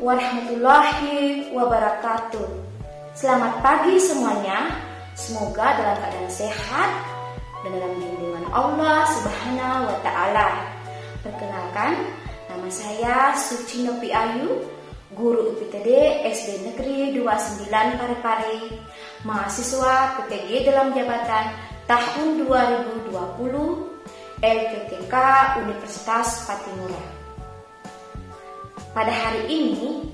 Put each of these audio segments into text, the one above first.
warahmatullahi wabarakatuh. Selamat pagi semuanya. Semoga dalam keadaan sehat dan dalam lindungan Allah Subhanahu wa Ta'ala. Perkenalkan, nama saya Suci Nopi Ayu, guru UPTD SD Negeri 29 Parepare, mahasiswa PTG dalam jabatan tahun 2020 LPTK Universitas Patimura. Pada hari ini,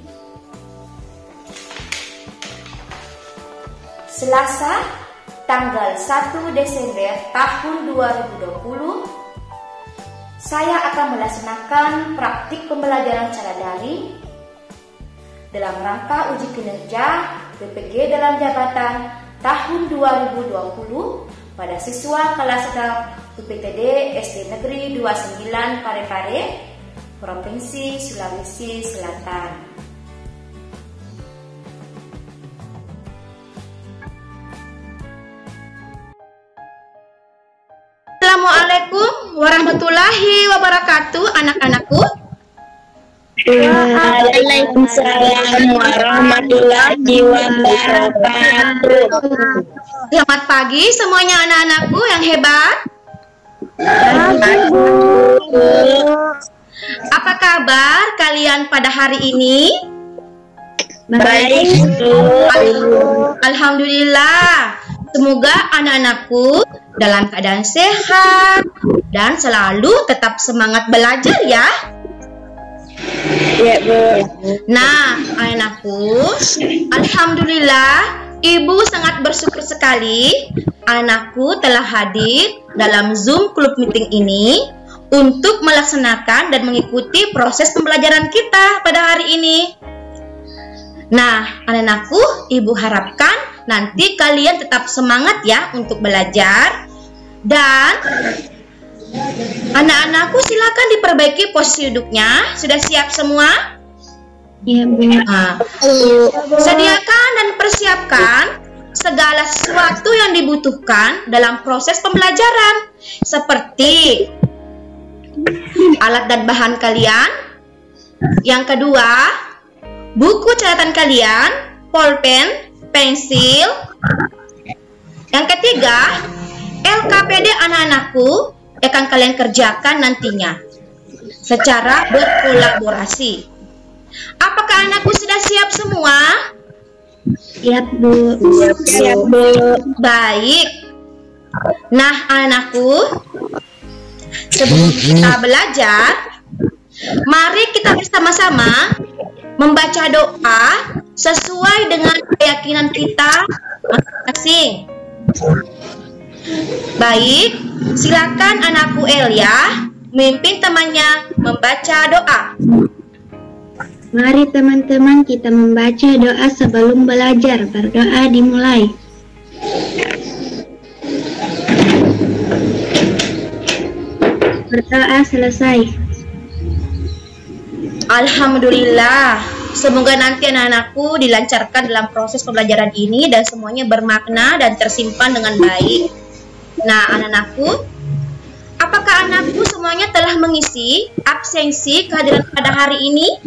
Selasa, tanggal 1 Desember tahun 2020, saya akan melaksanakan praktik pembelajaran secara daring dalam rangka uji kinerja PPG dalam jabatan tahun 2020 pada siswa kelas 6 UPTD SD Negeri 29 Parepare, Provinsi Sulawesi Selatan. Assalamualaikum warahmatullahi wabarakatuh, anak-anakku. Waalaikumsalam warahmatullahi wabarakatuh. Selamat pagi semuanya anak-anakku yang hebat. Apa kabar kalian pada hari ini? Baik, Alhamdulillah. Semoga anak-anakku dalam keadaan sehat dan selalu tetap semangat belajar ya. Ya, Bu. Nah, anakku, alhamdulillah, Ibu sangat bersyukur sekali anakku telah hadir dalam Zoom Club Meeting ini untuk melaksanakan dan mengikuti proses pembelajaran kita pada hari ini. Nah, anak-anakku, Ibu harapkan nanti kalian tetap semangat ya untuk belajar. Dan anak-anakku silakan diperbaiki posisi duduknya. Sudah siap semua? Ya, Bu. Nah, sediakan dan persiapkan segala sesuatu yang dibutuhkan dalam proses pembelajaran, seperti alat dan bahan kalian. Yang kedua, buku catatan kalian, pulpen, pensil. Yang ketiga, LKPD anak-anakku akan kalian kerjakan nantinya secara berkolaborasi. Apakah anakku sudah siap semua? Siap, Bu. Siap, Bu. Baik. Nah, anakku, sebelum kita belajar, mari kita bersama-sama membaca doa sesuai dengan keyakinan kita masing-masing. Baik, silakan anakku Elia memimpin temannya membaca doa. Mari teman-teman kita membaca doa sebelum belajar. Berdoa dimulai. Berdoa selesai. Alhamdulillah. Semoga nanti anak-anakku dilancarkan dalam proses pembelajaran ini dan semuanya bermakna dan tersimpan dengan baik. Nah, anak-anakku, apakah anakku semuanya telah mengisi absensi kehadiran pada hari ini?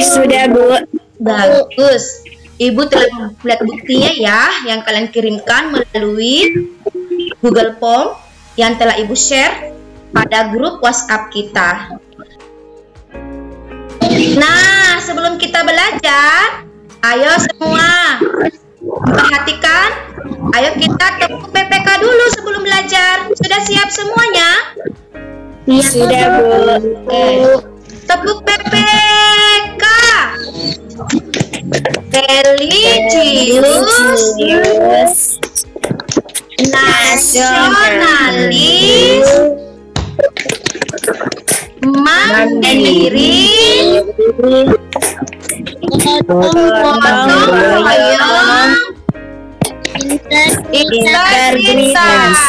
Sudah, Bu. Bagus. Ibu telah melihat buktinya ya, yang kalian kirimkan melalui Google Form yang telah Ibu share pada grup WhatsApp kita. Nah, sebelum kita belajar, ayo semua perhatikan. Ayo kita tepuk PPK dulu sebelum belajar. Sudah siap semuanya? Sudah, Bu. Oke. Tepuk PPK. Religius, nasionalis, mandiri, gotong royong, integritas.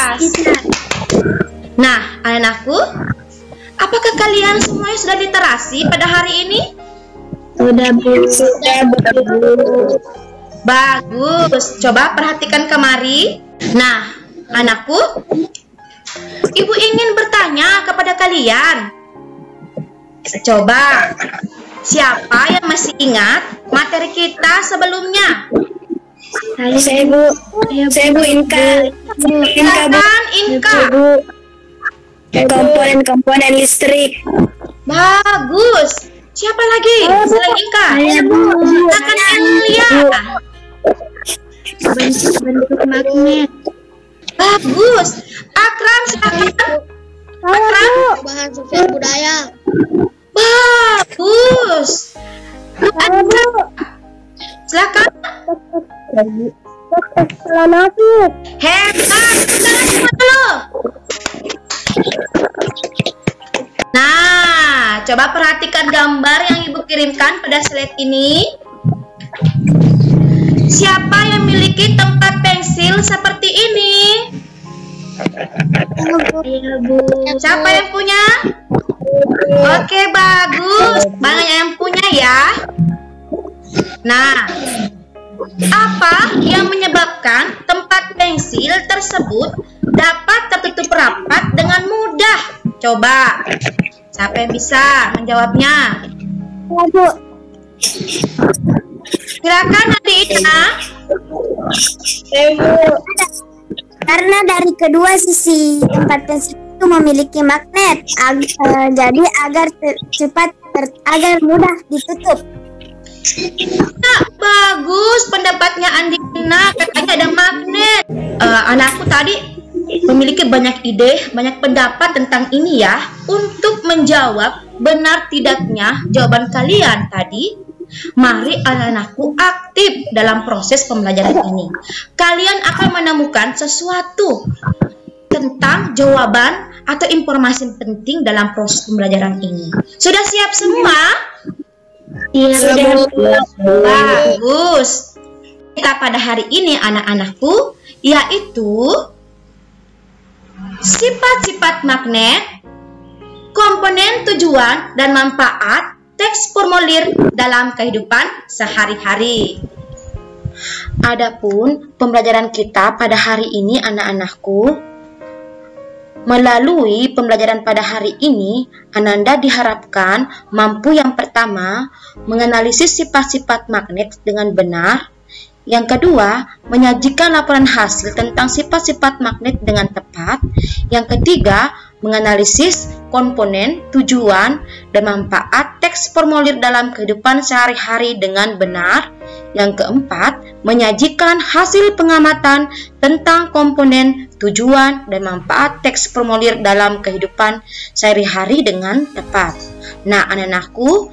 Nah, anak-anakku, apakah kalian semuanya sudah literasi pada hari ini? Sudah, Bu. Sudah, Bu. Bagus. Coba perhatikan kemari. Nah, anakku, Ibu ingin bertanya kepada kalian. Coba Siapa yang masih ingat materi kita sebelumnya? Saya Bu. Inka. Silakan Inka. Komponen listrik. Bagus. Siapa lagi selain Inka? Saya Bu. Silakan Elia. Bentuk magnet. Bagus. Akram silakan. Akram. Bahan sosial budaya. Bagus. Silakan. Hebat. Dulu. Nah, coba perhatikan gambar yang Ibu kirimkan pada slide ini. Siapa yang memiliki tempat pensil seperti ini? Saya Bu. Siapa yang punya? Oke, bagus. Banyak yang punya ya. Nah, apa yang menyebabkan tempat pensil tersebut dapat tertutup rapat dengan mudah? Coba, siapa yang bisa menjawabnya? Silakan Nadina. Karena dari kedua sisi tempat pensil itu memiliki magnet, jadi agar mudah ditutup. Nah, bagus pendapatnya Andina, katanya ada magnet. Anakku tadi memiliki banyak ide, banyak pendapat tentang ini ya. Untuk menjawab benar tidaknya jawaban kalian tadi, mari anak-anakku aktif dalam proses pembelajaran ini. Kalian akan menemukan sesuatu tentang jawaban atau informasi penting dalam proses pembelajaran ini. Sudah siap semua? Iya Bu. Bagus. Kita pada hari ini anak-anakku yaitu sifat-sifat magnet, komponen, tujuan, dan manfaat teks formulir dalam kehidupan sehari-hari. Adapun pembelajaran kita pada hari ini anak-anakku, melalui pembelajaran pada hari ini, Ananda diharapkan mampu yang pertama, menganalisis sifat-sifat magnet dengan benar. Yang kedua, menyajikan laporan hasil tentang sifat-sifat magnet dengan tepat. Yang ketiga, menganalisis komponen, tujuan, dan manfaat teks formulir dalam kehidupan sehari-hari dengan benar. Yang keempat, menyajikan hasil pengamatan tentang komponen, tujuan, dan manfaat teks formulir dalam kehidupan sehari-hari dengan tepat. Nah, anak-anakku,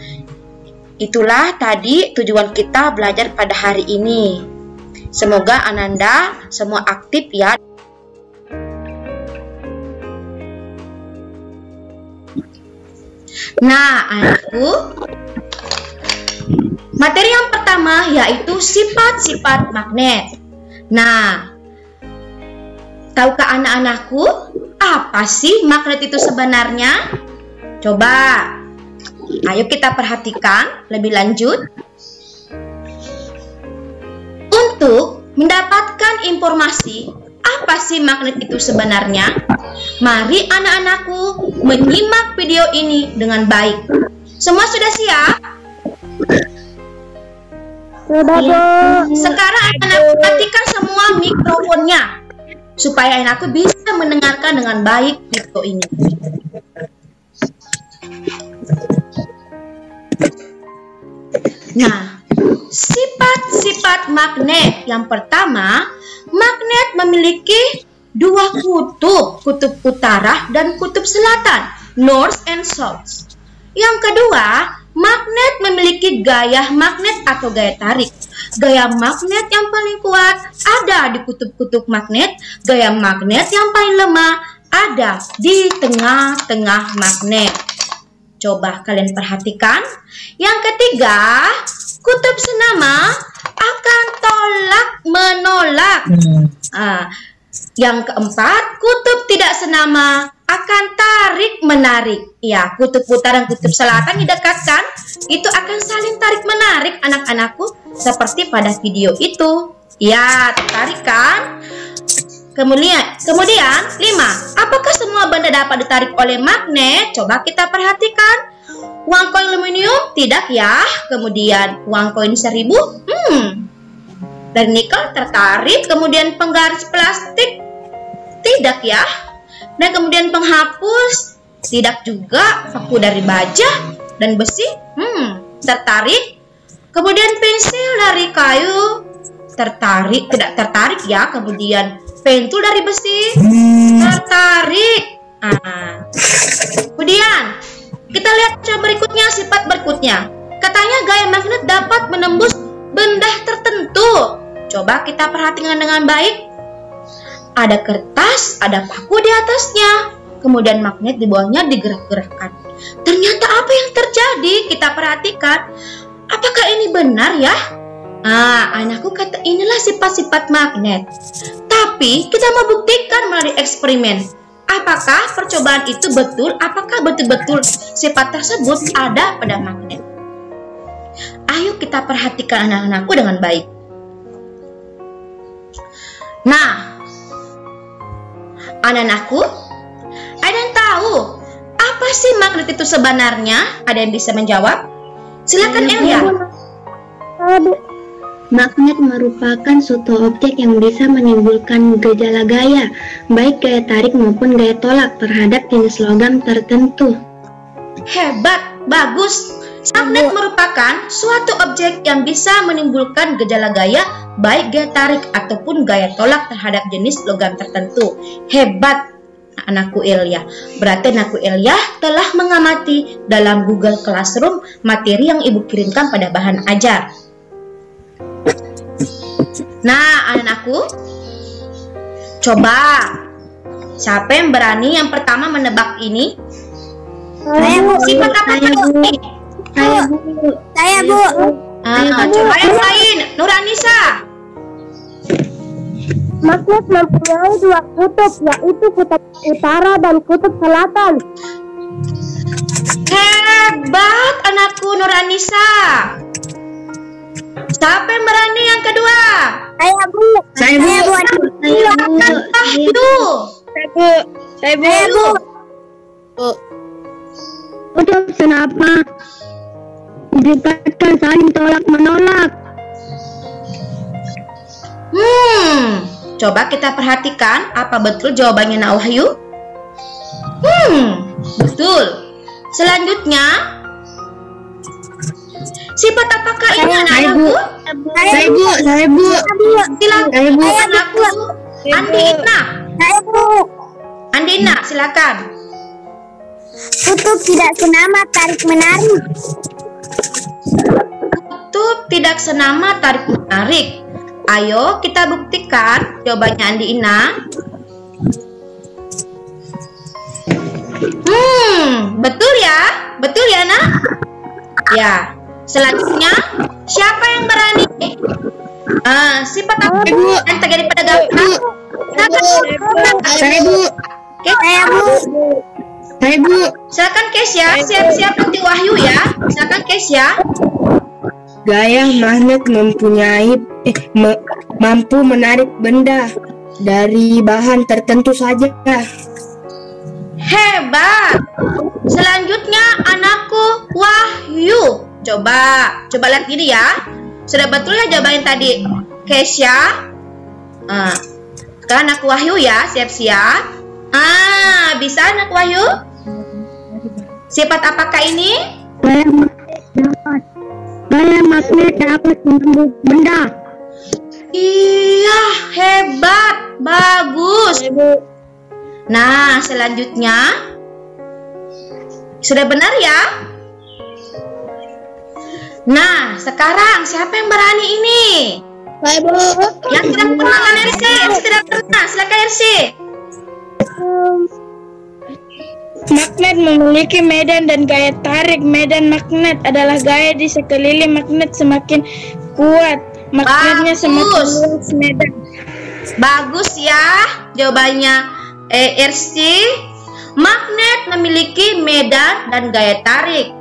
itulah tadi tujuan kita belajar pada hari ini. Semoga Ananda semua aktif ya. Nah, anakku, materi yang pertama yaitu sifat-sifat magnet. Nah, tahukah anak-anakku apa sih magnet itu sebenarnya? Coba, ayo kita perhatikan lebih lanjut. Untuk mendapatkan informasi apa sih magnet itu sebenarnya, mari anak-anakku menyimak video ini dengan baik. Semua sudah siap? Sudah Bu. Sekarang anak-anak matikan semua mikrofonnya supaya anakku bisa mendengarkan dengan baik video ini. Nah, sifat-sifat magnet. Yang pertama, magnet memiliki dua kutub, kutub utara dan kutub selatan, north and south. Yang kedua, magnet memiliki gaya magnet atau gaya tarik. Gaya magnet yang paling kuat ada di kutub-kutub magnet, gaya magnet yang paling lemah ada di tengah-tengah magnet. Coba kalian perhatikan. Yang ketiga, kutub senama akan tolak-menolak. Yang keempat, kutub tidak senama akan tarik-menarik. Ya, kutub utara dan kutub selatan didekatkan, itu akan saling tarik-menarik anak-anakku, seperti pada video itu. Ya, tertarik kan? Kemudian 5. Apakah semua benda dapat ditarik oleh magnet? Coba kita perhatikan. Uang koin aluminium? Tidak ya. Kemudian uang koin 1000? Dari nikel tertarik. Kemudian penggaris plastik? Tidak ya. Dan kemudian penghapus? Tidak juga. Paku dari baja dan besi? Tertarik. Kemudian pensil dari kayu? Tertarik? Tidak tertarik ya. Kemudian pentul dari besi? Tertarik. Kemudian kita lihat coba berikutnya, sifat berikutnya. Katanya gaya magnet dapat menembus benda tertentu. Coba kita perhatikan dengan baik. Ada kertas, ada paku di atasnya. Kemudian magnet di bawahnya digerak-gerakkan. Ternyata apa yang terjadi? Kita perhatikan. Apakah ini benar ya? Anakku kata inilah sifat-sifat magnet. Tapi kita mau buktikan melalui eksperimen. Apakah percobaan itu betul? Apakah betul-betul sifat tersebut ada pada magnet? Ayo kita perhatikan anak-anakku dengan baik. Nah, anak-anakku, ada yang tahu apa sih magnet itu sebenarnya? Ada yang bisa menjawab? Silakan Elia. Magnet merupakan suatu objek yang bisa menimbulkan gejala gaya, baik gaya tarik maupun gaya tolak terhadap jenis logam tertentu. Hebat, bagus. Magnet merupakan suatu objek yang bisa menimbulkan gejala gaya, baik gaya tarik ataupun gaya tolak terhadap jenis logam tertentu. Hebat, anakku Elia. Berarti anakku Elia telah mengamati dalam Google Classroom materi yang ibu kirimkan pada bahan ajar. Nah, anakku, coba siapa yang berani yang pertama menebak ini? Sifat apa dulu? Saya, Bu. Coba yang lain, Nuranisa. Magnet mempunyai dua kutub, yaitu kutub utara dan kutub selatan. Hebat, anakku Nuranisa. Siapa yang berani yang kedua? Saya, Bu. Saya, Bu. Silakan Wahyu. Saya Bu. Kutub senapa dikatakan saling tolak menolak. Coba kita perhatikan apa betul jawabannya Nak Wahyu? Betul. Selanjutnya, sifat apakah ini anak-anakku? Saya, Bu. Silakan anakku Andina. Saya, Bu. Andina, silakan. Kutub tidak senama tarik-menarik. Kutub tidak senama tarik-menarik. Ayo kita buktikan jawabannya Andina. Betul ya? Betul ya, Nak? Ya. Selanjutnya, siapa yang berani? Sifat apa yang terjadi pada gambar? Saya, Bu. Saya, Bu. Saya, Bu. Silakan Kesya, siap-siap nanti Wahyu ya. Silakan Kesya. Gaya magnet mampu menarik benda dari bahan tertentu saja. Hebat. Selanjutnya anakku Wahyu. Coba lihat gini ya. Sudah betul ya jawaban tadi Kesya? Sekarang anak Wahyu ya, siap-siap. Bisa anak Wahyu? Sifat apakah ini? Gaya magnet dapat menembus benda. Iya, hebat, bagus. Nah, selanjutnya sudah benar ya? Nah, sekarang siapa yang berani ini? Saya Bu. Yang tidak pernah kan RC? RC tidak pernah, silakan RC. Magnet memiliki medan dan gaya tarik. Medan magnet adalah gaya di sekeliling magnet semakin kuat. Magnetnya semakin luas medan. Bagus ya jawabannya RC. Magnet memiliki medan dan gaya tarik.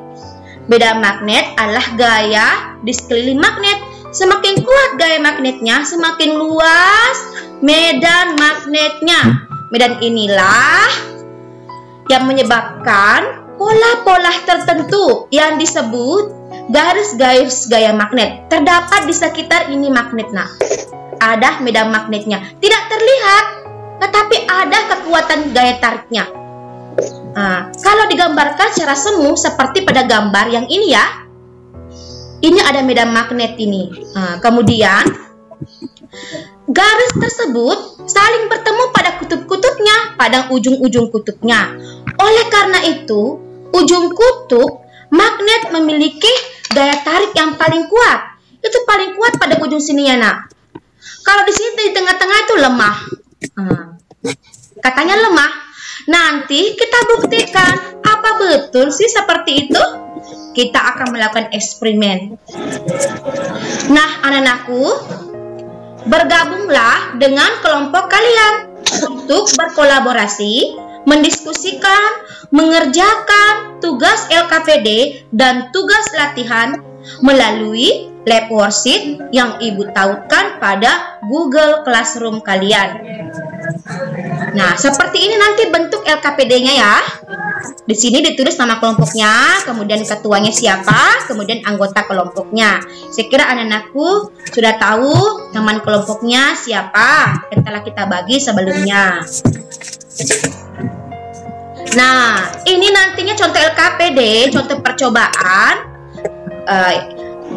Beda magnet adalah gaya di sekeliling magnet. Semakin kuat gaya magnetnya, semakin luas medan magnetnya. Medan inilah yang menyebabkan pola-pola tertentu yang disebut garis-garis gaya magnet terdapat di sekitar ini magnet. Nah, ada medan magnetnya. Tidak terlihat, tetapi ada kekuatan gaya tariknya. Nah, kalau digambarkan secara semu seperti pada gambar yang ini ya, ini ada medan magnet ini. Nah, kemudian garis tersebut saling bertemu pada kutub-kutubnya, pada ujung-ujung kutubnya. Oleh karena itu, ujung kutub magnet memiliki daya tarik yang paling kuat. Itu paling kuat pada ujung sininya, nak. Kalau di sini di tengah-tengah itu lemah. Katanya lemah. Nanti kita buktikan apa betul sih seperti itu. Kita akan melakukan eksperimen. Nah, anak-anakku, bergabunglah dengan kelompok kalian untuk berkolaborasi, mendiskusikan, mengerjakan tugas LKPD dan tugas latihan melalui lab worksheet yang Ibu tautkan pada Google Classroom kalian. Nah, seperti ini nanti bentuk LKPD-nya ya. Di sini ditulis nama kelompoknya, kemudian ketuanya siapa, kemudian anggota kelompoknya. Saya kira anak-anakku sudah tahu teman kelompoknya siapa yang telah kita bagi sebelumnya. Nah, ini nantinya contoh LKPD, contoh percobaan.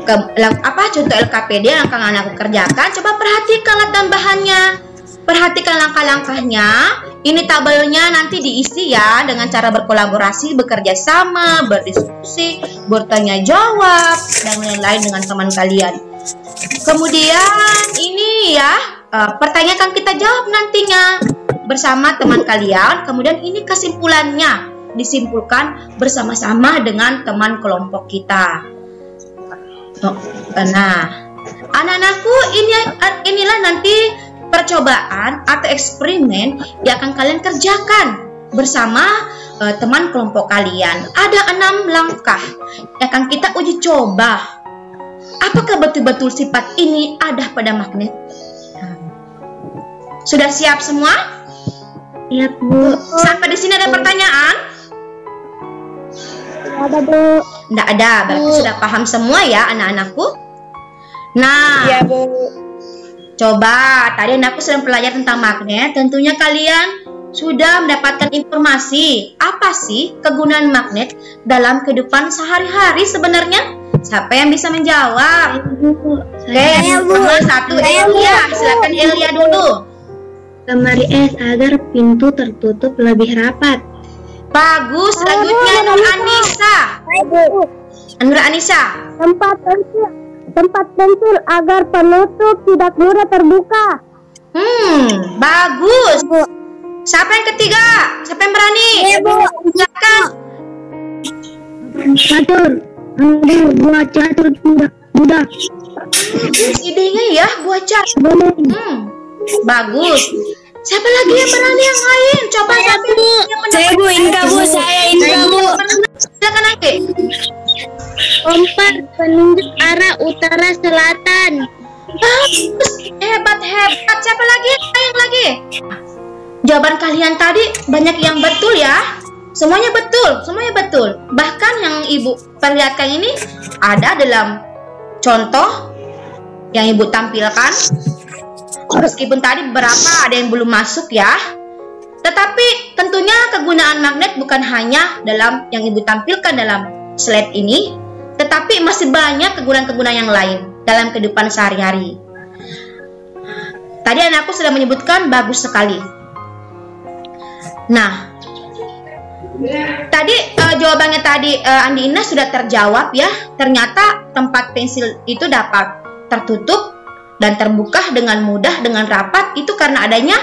Contoh LKPD yang akan anakku kerjakan. Coba perhatikanlah tambahannya, perhatikan langkah-langkahnya. Ini tabelnya nanti diisi ya dengan cara berkolaborasi, bekerja sama, berdiskusi, bertanya jawab, dan lain-lain dengan teman kalian. Kemudian ini ya, pertanyaan akan kita jawab nantinya bersama teman kalian. Kemudian ini kesimpulannya, disimpulkan bersama-sama dengan teman kelompok kita. Nah, anak-anakku, inilah nanti percobaan atau eksperimen yang akan kalian kerjakan bersama teman kelompok kalian. Ada 6 langkah yang akan kita uji coba. Apakah betul-betul sifat ini ada pada magnet? Sudah siap semua? Siap, Bu. Sampai di sini ada pertanyaan? Ada, Bu. Tidak ada, berarti sudah paham semua ya anak-anakku. Nah, Ya, Bu. coba, tadi aku sedang belajar tentang magnet. Tentunya kalian sudah mendapatkan informasi apa sih kegunaan magnet dalam kehidupan sehari-hari sebenarnya? Siapa yang bisa menjawab? Oke, nomor 1 Elia. Silakan Elia dulu. Lemari es agar pintu tertutup lebih rapat. Bagus. Selanjutnya Nur Anissa. Nur Anissa. Tempat pensil agar penutup tidak mudah terbuka. Bagus. Siapa yang ketiga? Siapa yang berani? Silakan. Catur. Buat catur mudah. Idenya ya, buat cat. Bagus. Siapa lagi yang berani yang lain? Coba siapa yang Saya, Bu. Indra, Bu. Saya Indra, Bu. Silakan lagi. Kompas penunjuk arah utara selatan. Bagus. Hebat. Siapa lagi? Yang lagi? Jawaban kalian tadi banyak yang betul ya. Semuanya betul. Bahkan yang Ibu perlihatkan ini ada dalam contoh yang Ibu tampilkan. Meskipun tadi beberapa ada yang belum masuk ya. Tetapi tentunya kegunaan magnet bukan hanya dalam yang Ibu tampilkan dalam slide ini, tetapi masih banyak kegunaan-kegunaan yang lain dalam kehidupan sehari-hari. Tadi anakku sudah menyebutkan bagus sekali. Nah, tadi jawabannya tadi Andi Ina sudah terjawab ya. Ternyata tempat pensil itu dapat tertutup dan terbuka dengan mudah, dengan rapat. Itu karena adanya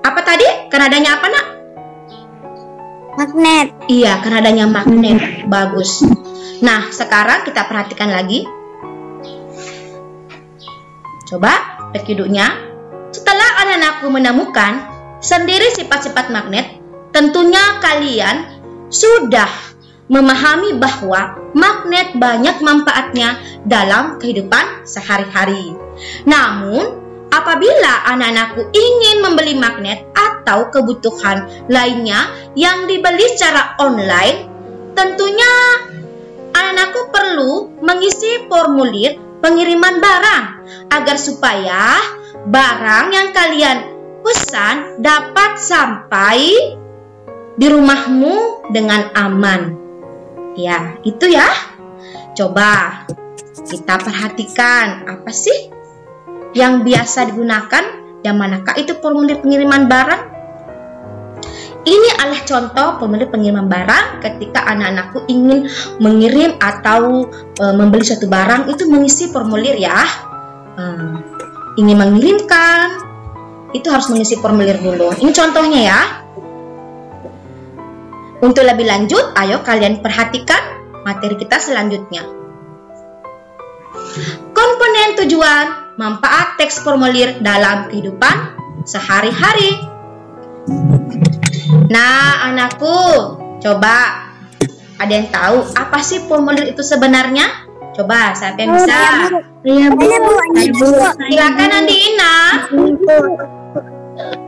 apa tadi? Karena adanya apa, Nak? Magnet. Iya, karena adanya magnet. Bagus. Nah, sekarang kita perhatikan lagi. Coba pekiduknya. Setelah anak-anakku menemukan sendiri sifat-sifat magnet, tentunya kalian sudah memahami bahwa magnet banyak manfaatnya dalam kehidupan sehari-hari. Namun, apabila anak-anakku ingin membeli magnet atau kebutuhan lainnya yang dibeli secara online, tentunya anak-anakku perlu mengisi formulir pengiriman barang agar supaya barang yang kalian pesan dapat sampai di rumahmu dengan aman. Ya, itu ya. Coba kita perhatikan apa sih yang biasa digunakan dan manakah itu formulir pengiriman barang. Ini adalah contoh formulir pengiriman barang ketika anak-anakku ingin mengirim atau membeli suatu barang, itu mengisi formulir ya. Ingin mengirimkan, itu harus mengisi formulir dulu. Ini contohnya ya. Untuk lebih lanjut, ayo kalian perhatikan materi kita selanjutnya. Komponen tujuan, manfaat teks formulir dalam kehidupan sehari-hari. Nah, anakku, coba ada yang tahu apa sih formulir itu sebenarnya? Coba, siapa yang bisa? Iya, Bu. Silakan Andi Ina.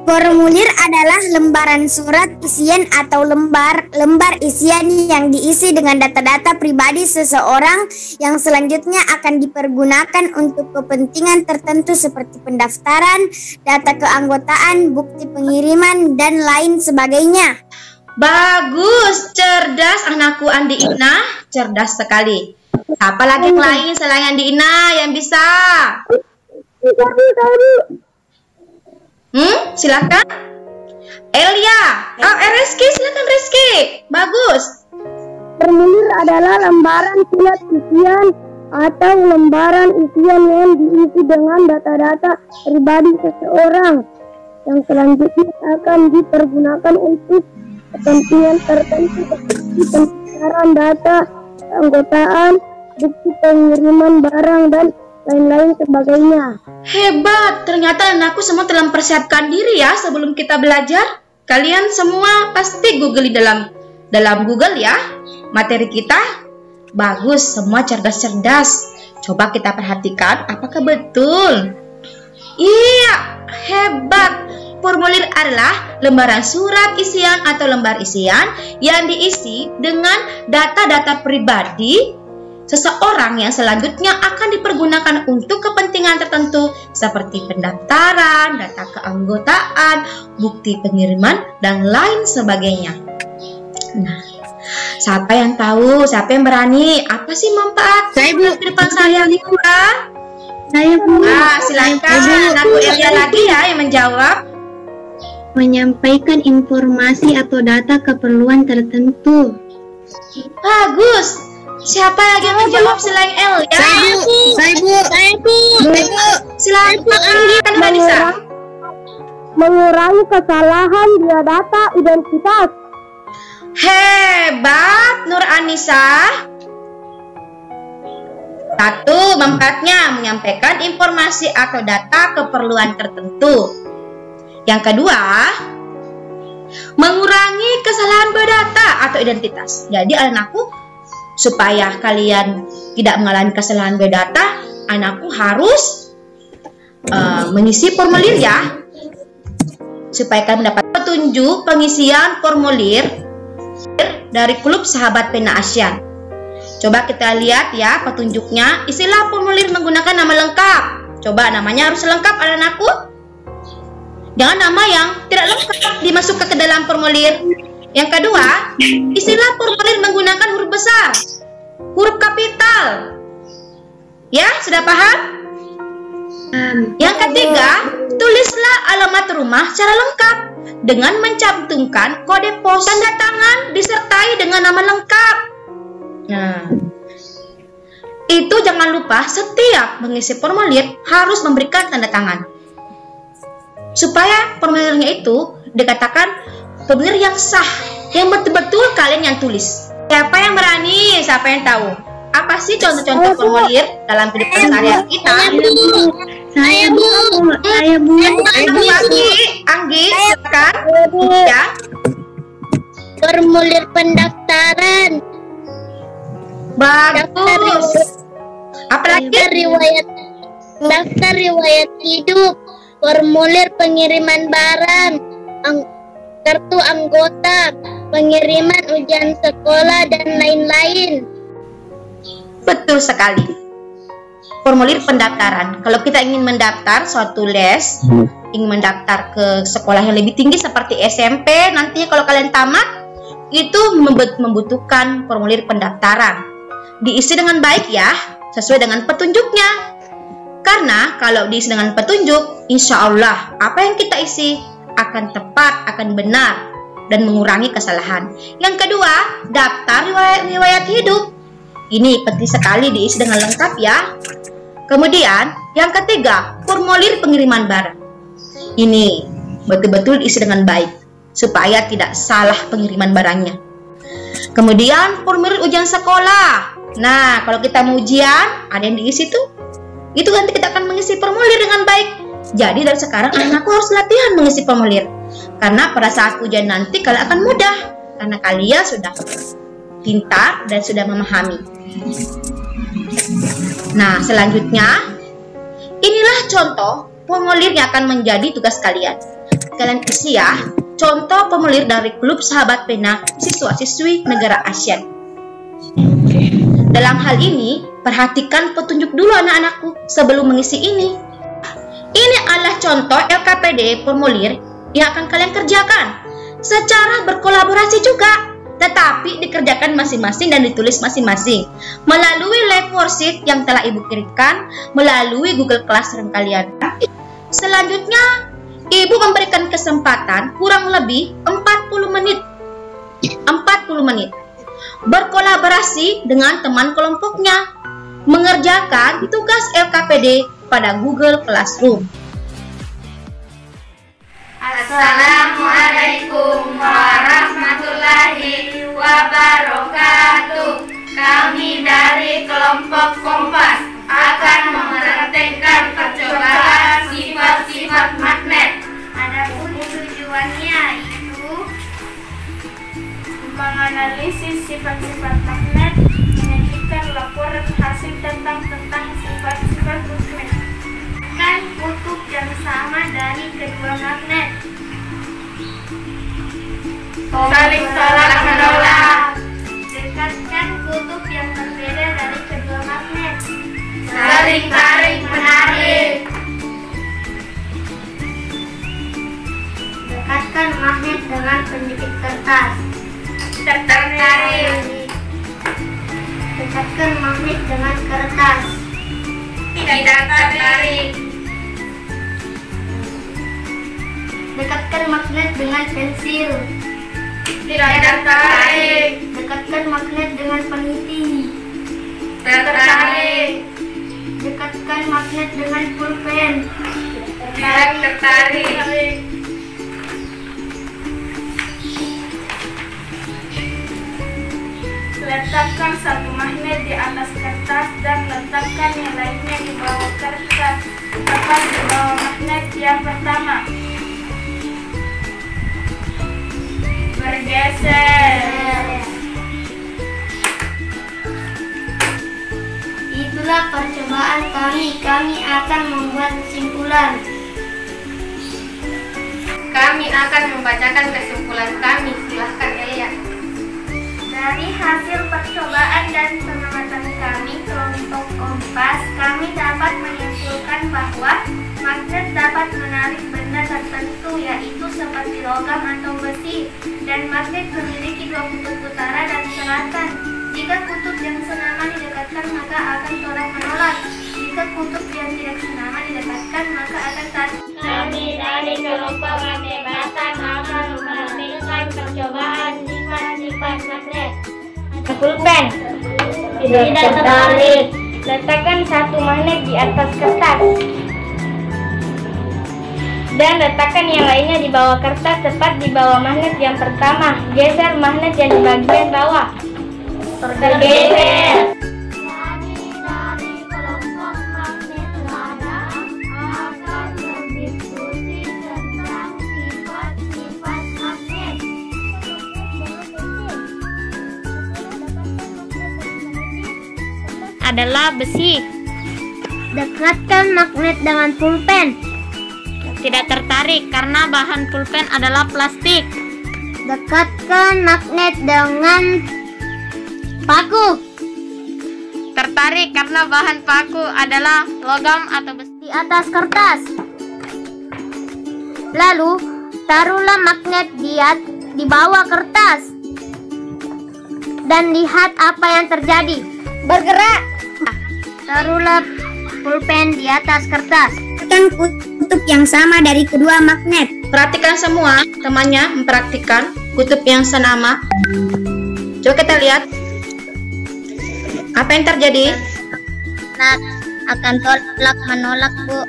Formulir adalah lembaran surat isian atau lembar isian yang diisi dengan data-data pribadi seseorang yang selanjutnya akan dipergunakan untuk kepentingan tertentu seperti pendaftaran, data keanggotaan, bukti pengiriman, dan lain sebagainya. Bagus, cerdas anakku Andi Ina, cerdas sekali. Apa lagi yang lain selain Andi Ina yang bisa? Silakan. Elia. Rizky, silakan Rizky. Bagus. Formulir adalah lembaran surat isian atau lembaran isian yang diisi dengan data-data pribadi seseorang yang selanjutnya akan dipergunakan untuk kepentingan tertentu seperti pendaftaran, data keanggotaan, bukti pengiriman barang, dan lain-lain sebagainya. Hebat, ternyata anakku semua telah mempersiapkan diri ya sebelum kita belajar. Kalian semua pasti Google dalam Google ya materi kita. Bagus, semua cerdas-cerdas. Coba kita perhatikan apakah betul. Iya, hebat. Formulir adalah lembaran surat isian atau lembar isian yang diisi dengan data-data pribadi seseorang yang selanjutnya akan dipergunakan untuk kepentingan tertentu seperti pendaftaran, data keanggotaan, bukti pengiriman, dan lain sebagainya. Nah, siapa yang tahu, siapa yang berani? Apa sih manfaat di depan saya, Lika? Saya, Bu. Silakan. Aku Elia lagi ya yang menjawab. Menyampaikan informasi atau data keperluan tertentu. Bagus. Siapa lagi yang menjawab selain Elia? Saya Bu. Silakan Vanessa. Mengurangi kesalahan di data identitas. Hebat Nur Anissa. Satu, manfaatnya menyampaikan informasi atau data keperluan tertentu. Yang kedua, mengurangi kesalahan berdata atau identitas. Jadi anakku, supaya kalian tidak mengalami kesalahan berdata, anakku harus mengisi formulir ya, supaya kalian mendapat petunjuk pengisian formulir dari Klub Sahabat Pena ASEAN. Coba kita lihat ya petunjuknya. Isilah formulir menggunakan nama lengkap. Coba namanya harus lengkap anakku. Jangan nama yang tidak lengkap dimasukkan ke dalam formulir. Yang kedua, isilah formulir menggunakan huruf besar, huruf kapital. Ya, sudah paham? Yang ketiga, tulislah alamat rumah secara lengkap dengan mencantumkan kode pos, tanda tangan disertai dengan nama lengkap. Nah, itu jangan lupa setiap mengisi formulir harus memberikan tanda tangan, supaya formulirnya itu dikatakan formulir yang sah, yang betul-betul kalian yang tulis. Siapa yang berani? Siapa yang tahu? Apa sih contoh-contoh formulir dalam kehidupan sehari-hari kita? Saya Bu. Anggi, silakan. Ya. Formulir pendaftaran. Bagus. Apalagi? Daftar riwayat hidup. Formulir pengiriman barang. Kartu anggota, pengiriman ujian sekolah, dan lain-lain. Betul sekali. Formulir pendaftaran. Kalau kita ingin mendaftar suatu les, ingin mendaftar ke sekolah yang lebih tinggi seperti SMP, nantinya kalau kalian tamat, itu membutuhkan formulir pendaftaran. Diisi dengan baik ya, sesuai dengan petunjuknya. Karena kalau diisi dengan petunjuk, insya Allah apa yang kita isi akan tepat, akan benar, dan mengurangi kesalahan. Yang kedua, daftar riwayat hidup. Ini penting sekali diisi dengan lengkap ya. Kemudian, yang ketiga, formulir pengiriman barang. Ini betul-betul diisi dengan baik, supaya tidak salah pengiriman barangnya. Kemudian, formulir ujian sekolah. Nah, kalau kita mau ujian, ada yang diisi tuh. Itu nanti kita akan mengisi formulir dengan baik. Jadi dari sekarang anakku harus latihan mengisi formulir. Karena pada saat ujian nanti kalian akan mudah. Karena kalian sudah pintar dan sudah memahami. Nah, selanjutnya, inilah contoh formulir yang akan menjadi tugas kalian. Kalian isi ya, contoh formulir dari Klub Sahabat Pena Siswa-siswi Negara ASEAN. Dalam hal ini, perhatikan petunjuk dulu anak-anakku sebelum mengisi ini. Ini adalah contoh LKPD formulir yang akan kalian kerjakan secara berkolaborasi juga, tetapi dikerjakan masing-masing dan ditulis masing-masing melalui live worksheet yang telah Ibu kirimkan melalui Google Classroom kalian. Selanjutnya, Ibu memberikan kesempatan kurang lebih 40 menit berkolaborasi dengan teman kelompoknya mengerjakan tugas LKPD pada Google Classroom. Assalamualaikum warahmatullahi wabarakatuh. Kami dari kelompok Kompas akan mempraktekkan percobaan sifat-sifat magnet. Adapun tujuannya itu menganalisis sifat-sifat magnet, menyajikan laporan hasil tentang sifat-sifat magnet, kan kutub yang sama dari kedua magnet, saling tolak menolak, dekatkan kutub yang berbeda dari kedua magnet, saling tarik menarik, dekatkan magnet dengan penyitik kertas, tertarik, dekatkan magnet dengan kertas, tidak tertarik, dekatkan magnet dengan pensil, tidak tertarik, dekatkan magnet dengan peniti, tertarik, dekatkan magnet dengan pulpen, tidak tertarik. Letakkan satu magnet di atas kertas dan letakkan yang lainnya di bawah kertas, tepat di bawah magnet yang pertama. Bergeser. Itulah percobaan kami. Kami akan membuat kesimpulan. Kami akan membacakan kesimpulan kami. Silahkan Elia. Dari hasil percobaan dan pengamatan kami kelompok Kompas, kami dapat menyimpulkan bahwa magnet dapat menarik benda tertentu, yaitu seperti logam atau besi, dan magnet memiliki dua kutub utara dan selatan. Jika kutub yang senama didekatkan, maka akan tolak menolak. Jika kutub yang tidak senama didekatkan, maka akan tarik. Kami dari kelompok Magnet akan mempraktikkan percobaan sifat-sifat magnet. Pulpen, tidak tertarik. Letakkan satu magnet di atas kertas dan letakkan yang lainnya di bawah kertas, tepat di bawah magnet yang pertama. Geser magnet yang di bagian bawah. Tergeser. Adalah besi. Dekatkan magnet dengan pulpen. Tidak tertarik karena bahan pulpen adalah plastik. Dekatkan magnet dengan paku. Tertarik karena bahan paku adalah logam atau besi. Di atas kertas. Lalu, taruhlah magnet di bawah kertas. Dan lihat apa yang terjadi. Bergerak. Taruhlah pulpen di atas kertas. Tekan kutub yang sama dari kedua magnet. Perhatikan semua, temannya mempraktikkan kutub yang senama. Coba kita lihat. Apa yang terjadi? Nah, akan tolak menolak, Bu.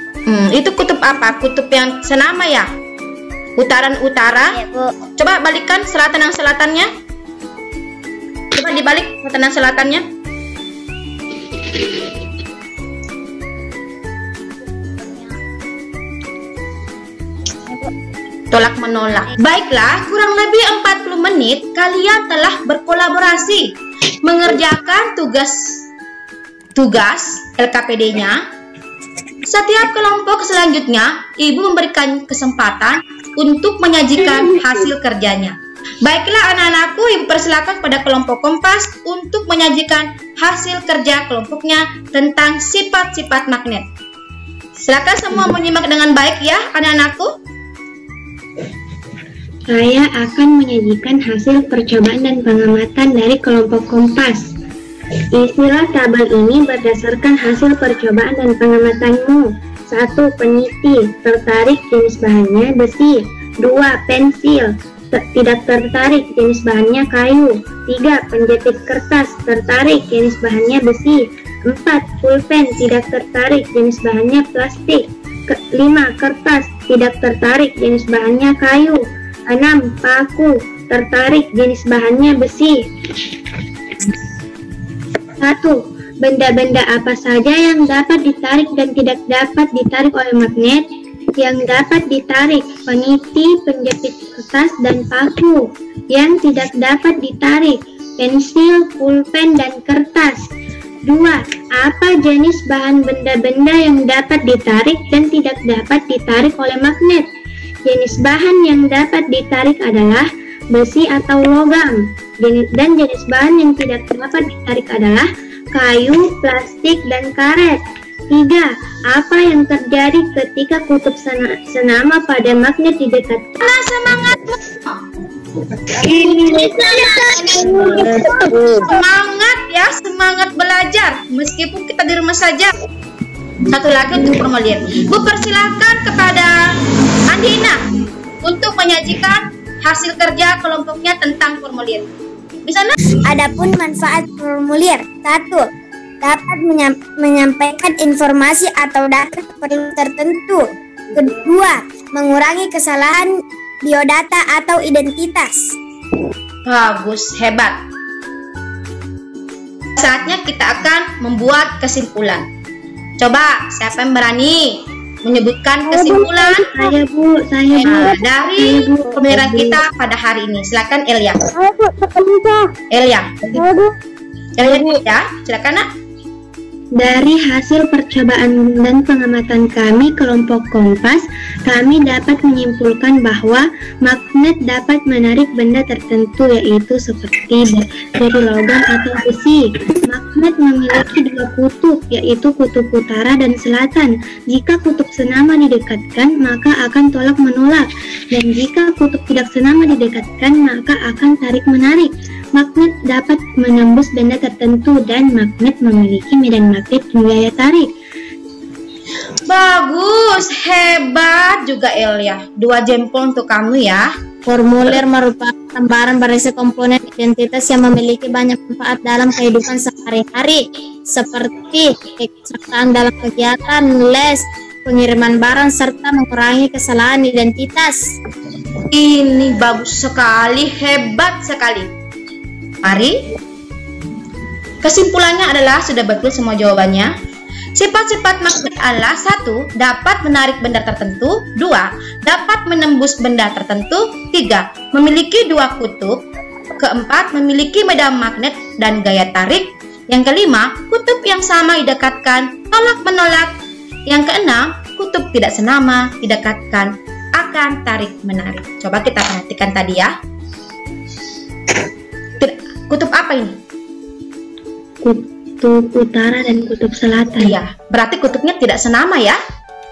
Itu kutub apa? Kutub yang senama ya? Utaran utara. Ya, Bu. Coba balikkan selatan dan selatannya. Coba dibalik selatan dan selatannya. Tolak menolak. Baiklah, kurang lebih 40 menit kalian telah berkolaborasi mengerjakan tugas LKPD-nya. Setiap kelompok selanjutnya, Ibu memberikan kesempatan untuk menyajikan hasil kerjanya. Baiklah anak-anakku, Ibu persilakan pada kelompok Kompas untuk menyajikan hasil kerja kelompoknya tentang sifat-sifat magnet. Silakan semua menyimak dengan baik ya anak-anakku. Saya akan menyajikan hasil percobaan dan pengamatan dari kelompok Kompas. Isilah tabel ini berdasarkan hasil percobaan dan pengamatanmu. 1. Peniti, tertarik, jenis bahannya besi. 2. Pensil, tidak tertarik, jenis bahannya kayu. 3. Penjepit kertas, tertarik, jenis bahannya besi. 4. Pulpen, tidak tertarik, jenis bahannya plastik. 5. Kertas, tidak tertarik, jenis bahannya kayu. 6. Paku, tertarik, jenis bahannya besi. 1. Benda-benda apa saja yang dapat ditarik dan tidak dapat ditarik oleh magnet? Yang dapat ditarik, peniti, penjepit kertas, dan paku. Yang tidak dapat ditarik, pensil, pulpen, dan kertas. 2. Apa jenis bahan benda-benda yang dapat ditarik dan tidak dapat ditarik oleh magnet? Jenis bahan yang dapat ditarik adalah besi atau logam, dan jenis bahan yang tidak dapat ditarik adalah kayu, plastik, dan karet. 3. Apa yang terjadi ketika kutub senama pada magnet didekatkan? Semangat ya, semangat belajar meskipun kita di rumah saja. Satu lagi untuk formulir. Bu persilakan kepada Andina untuk menyajikan hasil kerja kelompoknya tentang formulir. Di sana. Adapun manfaat formulir. 1. Dapat menyampaikan informasi atau data tertentu. 2. Mengurangi kesalahan biodata atau identitas. Bagus, hebat. Saatnya kita akan membuat kesimpulan. Coba, siapa yang berani menyebutkan kesimpulan? Saya, Bu. Dari pemeliharaan kita pada hari ini. Silakan Elia. Elia, ya, silakan Nak. Dari hasil percobaan dan pengamatan kami kelompok Kompas, kami dapat menyimpulkan bahwa magnet dapat menarik benda tertentu, yaitu seperti dari logam atau besi. Magnet memiliki dua kutub, yaitu kutub utara dan selatan. Jika kutub senama didekatkan, maka akan tolak menolak, dan jika kutub tidak senama didekatkan, maka akan tarik menarik. Magnet dapat menembus benda tertentu, dan magnet memiliki medan magnet dan gaya tarik. Bagus, hebat juga Elia. 2 jempol untuk kamu ya. Formulir merupakan lembaran berisi komponen identitas yang memiliki banyak manfaat dalam kehidupan sehari-hari, seperti keikutsertaan dalam kegiatan, les, pengiriman barang, serta mengurangi kesalahan identitas. Ini bagus sekali, hebat sekali. Mari. Kesimpulannya adalah sudah betul semua jawabannya. Sifat-sifat magnet adalah 1. Dapat menarik benda tertentu. 2. Dapat menembus benda tertentu. 3. Memiliki 2 kutub. 4. Memiliki medan magnet dan gaya tarik. Yang kelima, kutub yang sama didekatkan, tolak menolak. Yang keenam, kutub tidak senama didekatkan, akan tarik menarik. Coba kita perhatikan tadi ya. Kutub apa ini? Kutub utara dan kutub selatan. Iya, berarti kutubnya tidak senama ya?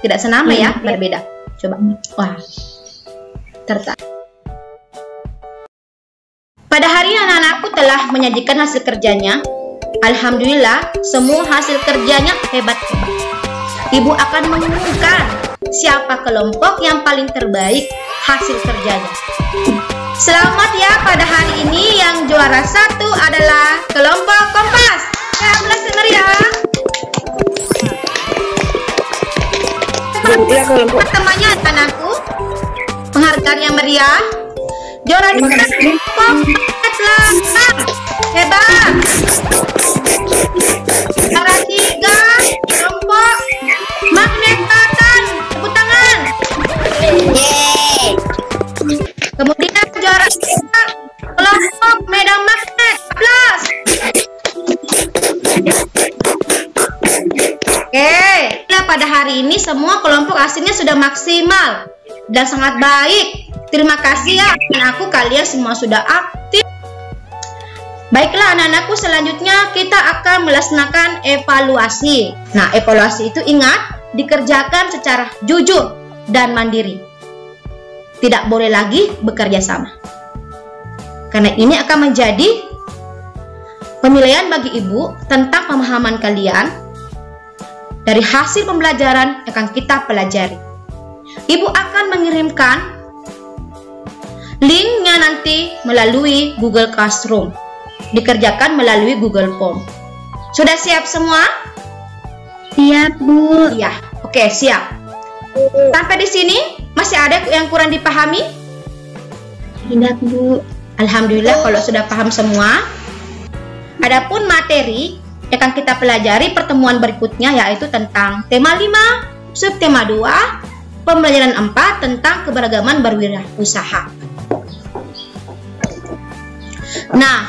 Tidak senama ya, berbeda. Coba. Wah. Tertarik. Pada hari ini anak-anakku telah menyajikan hasil kerjanya. Alhamdulillah, semua hasil kerjanya hebat-hebat. Ibu akan mengumumkan siapa kelompok yang paling terbaik hasil kerjanya. Selamat ya, pada hari ini yang juara 1 adalah kelompok Kompas. Aplaus meriah. Teman-temannya anakku, penghargaannya meriah. Juara 2 kelompok hebat. Juara 3 kelompok Magnet Tatan. Tepuk tangan. Kemudian juara 3 kelompok Medan Magnet. Aplaus. Oke, pada hari ini semua kelompok hasilnya sudah maksimal dan sangat baik. Terima kasih ya anak-anakku, kalian semua sudah aktif. Baiklah anak-anakku, selanjutnya kita akan melaksanakan evaluasi. Nah, evaluasi itu ingat dikerjakan secara jujur dan mandiri. Tidak boleh lagi bekerja sama. Karena ini akan menjadi penilaian bagi ibu tentang pemahaman kalian dari hasil pembelajaran yang akan kita pelajari. Ibu akan mengirimkan linknya nanti melalui Google Classroom. Dikerjakan melalui Google Form. Sudah siap semua? Siap, Bu. Iya, oke, siap. Sampai di sini masih ada yang kurang dipahami? Tidak, Bu. Alhamdulillah kalau sudah paham semua. Adapun materi yang akan kita pelajari pertemuan berikutnya yaitu tentang tema 5, subtema 2, pembelajaran 4 tentang keberagaman berwirausaha. Nah,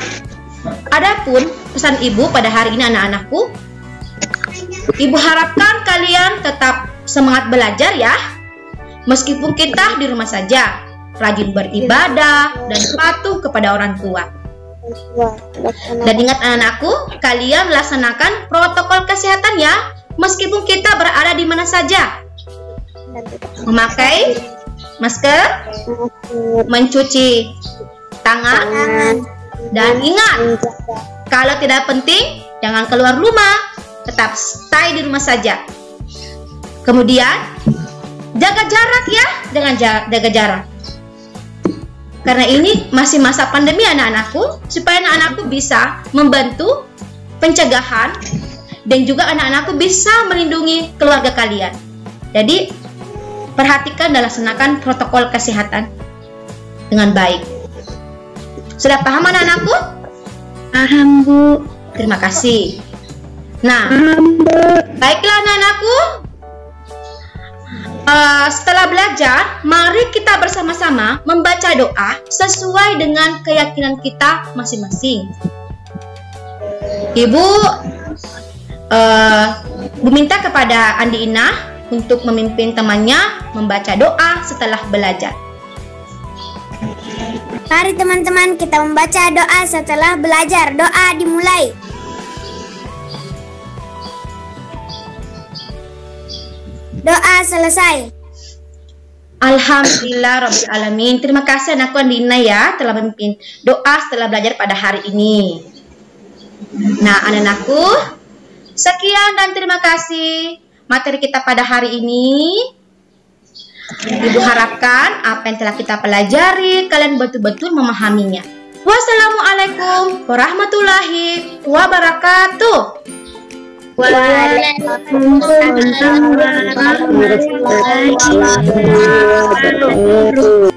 adapun pesan ibu pada hari ini anak-anakku, ibu harapkan kalian tetap semangat belajar ya. Meskipun kita di rumah saja, rajin beribadah dan patuh kepada orang tua. Dan ingat anak-anakku, kalian laksanakan protokol kesehatan ya. Meskipun kita berada di mana saja. Memakai masker, mencuci tangan, dan ingat, kalau tidak penting, jangan keluar rumah, tetap stay di rumah saja. Kemudian, jaga jarak ya, dengan jaga jarak. Karena ini masih masa pandemi anak-anakku, supaya anak-anakku bisa membantu pencegahan, dan juga anak-anakku bisa melindungi keluarga kalian. Jadi, perhatikan dan laksanakan protokol kesehatan dengan baik. Sudah paham anak-anakku? Paham, Bu. Terima kasih. Nah, baiklah anak-anakku. Setelah belajar, mari kita bersama-sama membaca doa sesuai dengan keyakinan kita masing-masing. Ibu meminta kepada Andi Inah untuk memimpin temannya membaca doa setelah belajar. Mari teman-teman kita membaca doa setelah belajar. Doa dimulai. Doa selesai. Alhamdulillah Rabbil Alamin. Terima kasih anakku Andina ya telah memimpin doa setelah belajar pada hari ini. Nah anak-anakku, sekian dan terima kasih materi kita pada hari ini. Ibu harapkan apa yang telah kita pelajari kalian betul-betul memahaminya. Wassalamualaikum warahmatullahi wabarakatuh. Waalaikumsalam warahmatullahi wabarakatuh.